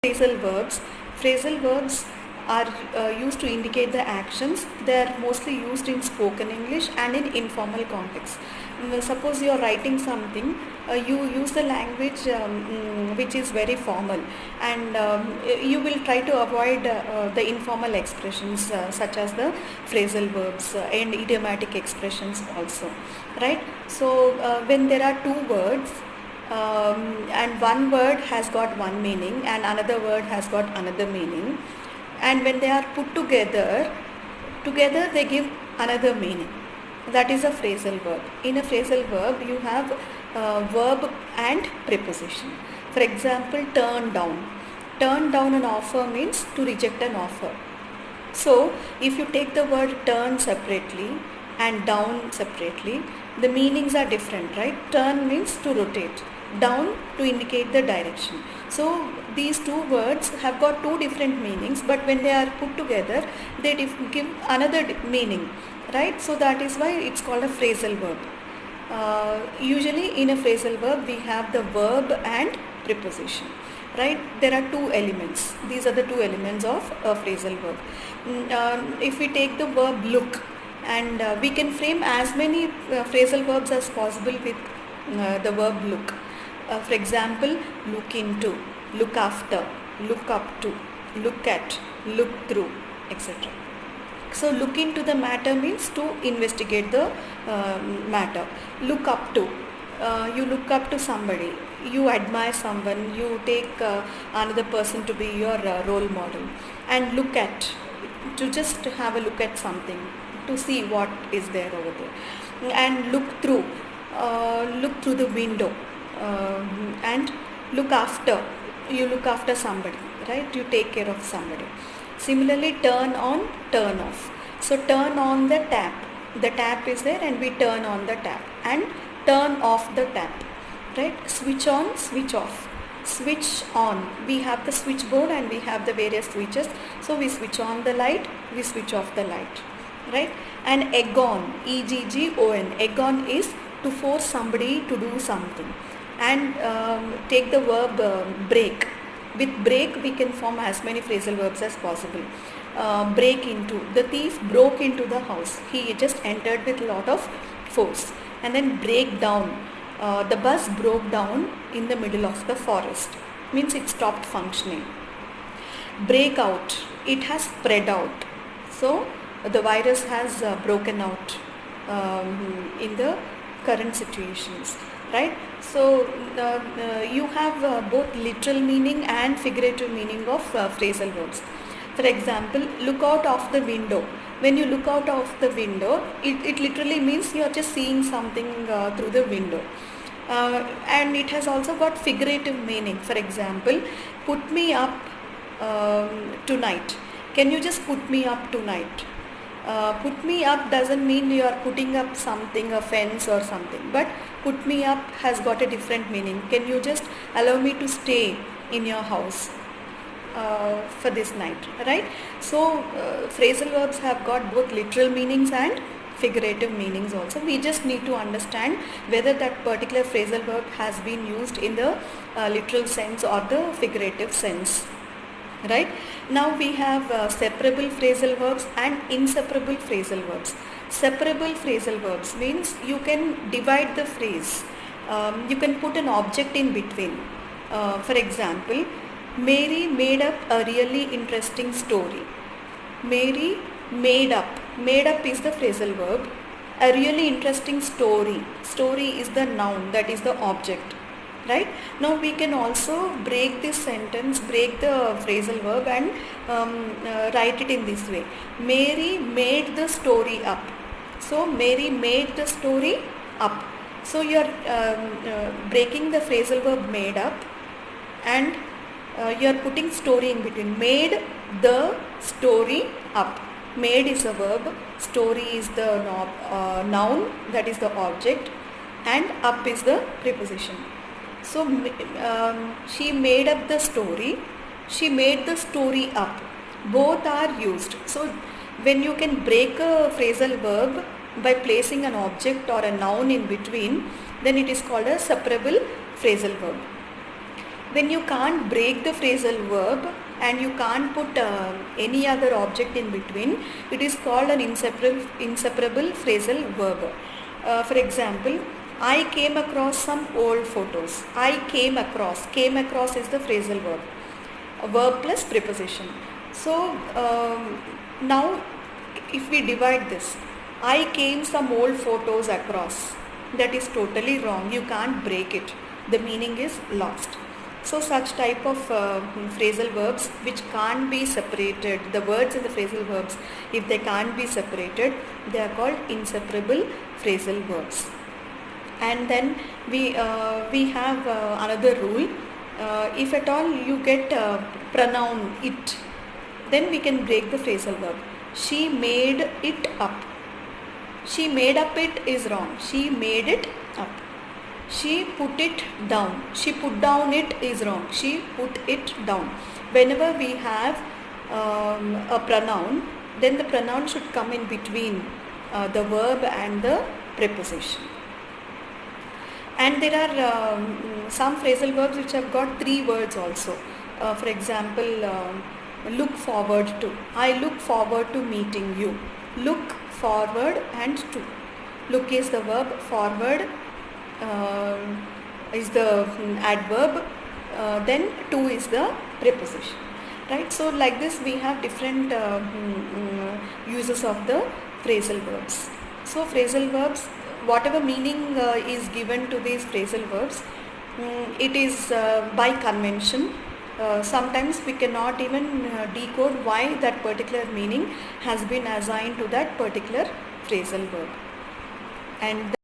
Phrasal verbs. Phrasal verbs are used to indicate the actions. They are mostly used in spoken English and in informal context. Suppose you are writing something, you use the language which is very formal, and you will try to avoid the informal expressions such as the phrasal verbs and idiomatic expressions also, right? So when there are two words, and one word has got one meaning and another word has got another meaning, and when they are put together they give another meaning. That is a phrasal verb. In a phrasal verb you have verb and preposition. For example, turn down. Turn down an offer means to reject an offer. So if you take the word turn separately and down separately, the meanings are different, right? Turn means to rotate, down to indicate the direction. So these two words have got two different meanings, but when they are put together they give another meaning, right? So that is why it's called a phrasal verb. Usually in a phrasal verb we have the verb and preposition, right? There are two elements. These are the two elements of a phrasal verb. If we take the verb look, and we can frame as many phrasal verbs as possible with the verb look. For example, look into, look after, look up to, look at, look through, etc. So look into the matter means to investigate the matter. Look up to, you look up to somebody, you admire someone, you take another person to be your role model. And look at, to just have a look at something, to see what is there over there. And look through the window. And look after, you look after somebody, right? You take care of somebody. Similarly, turn on, turn off. So turn on the tap is there and we turn on the tap, and turn off the tap, right? Switch on, switch off. Switch on, we have the switchboard and we have the various switches, so we switch on the light, we switch off the light, right? And egg on, EGGON, egg on is to force somebody to do something. And take the verb break. With break we can form as many phrasal verbs as possible. Break into, the thief broke into the house, he just entered with a lot of force. And then break down, the bus broke down in the middle of the forest, means it stopped functioning. Break out, it has spread out, so the virus has broken out in the current situations, right? So you have both literal meaning and figurative meaning of phrasal verbs. For example, look out of the window. When you look out of the window, it literally means you are just seeing something through the window. And it has also got figurative meaning. For example, put me up tonight. Can you just put me up tonight? Put me up doesn't mean you are putting up something, a fence or something, but put me up has got a different meaning. Can you just allow me to stay in your house for this night, right? So phrasal verbs have got both literal meanings and figurative meanings also. We just need to understand whether that particular phrasal verb has been used in the literal sense or the figurative sense. Right? Now we have separable phrasal verbs and inseparable phrasal verbs. Separable phrasal verbs means you can divide the phrase. You can put an object in between. For example, Mary made up a really interesting story. Mary made up. Made up is the phrasal verb. A really interesting story. Story is the noun, that is the object. Right? Now we can also break this sentence, break the phrasal verb and write it in this way. Mary made the story up. So Mary made the story up. So you are breaking the phrasal verb made up and you are putting story in between. Made the story up. Made is a verb, story is the noun, that is the object, and up is the preposition. So she made up the story, she made the story up. Both are used. So when you can break a phrasal verb by placing an object or a noun in between, then it is called a separable phrasal verb. When you can't break the phrasal verb and you can't put any other object in between, it is called an inseparable phrasal verb. For example, I came across some old photos. I came across. Came across is the phrasal verb. A verb plus preposition. So now if we divide this, I came some old photos across. That is totally wrong. You can't break it. The meaning is lost. So such type of phrasal verbs which can't be separated, the words in the phrasal verbs, if they can't be separated, they are called inseparable phrasal verbs. And then we have another rule. If at all you get pronoun it, then we can break the phrasal verb. She made it up. She made up it is wrong. She made it up. She put it down. She put down it is wrong. She put it down. Whenever we have a pronoun, then the pronoun should come in between the verb and the preposition. And there are some phrasal verbs which have got 3 words also. For example, look forward to. I look forward to meeting you. Look forward and to. Look is the verb, forward is the adverb, then to is the preposition. Right? So like this we have different uses of the phrasal verbs. So phrasal verbs, whatever meaning is given to these phrasal verbs, it is by convention. Sometimes we cannot even decode why that particular meaning has been assigned to that particular phrasal verb. And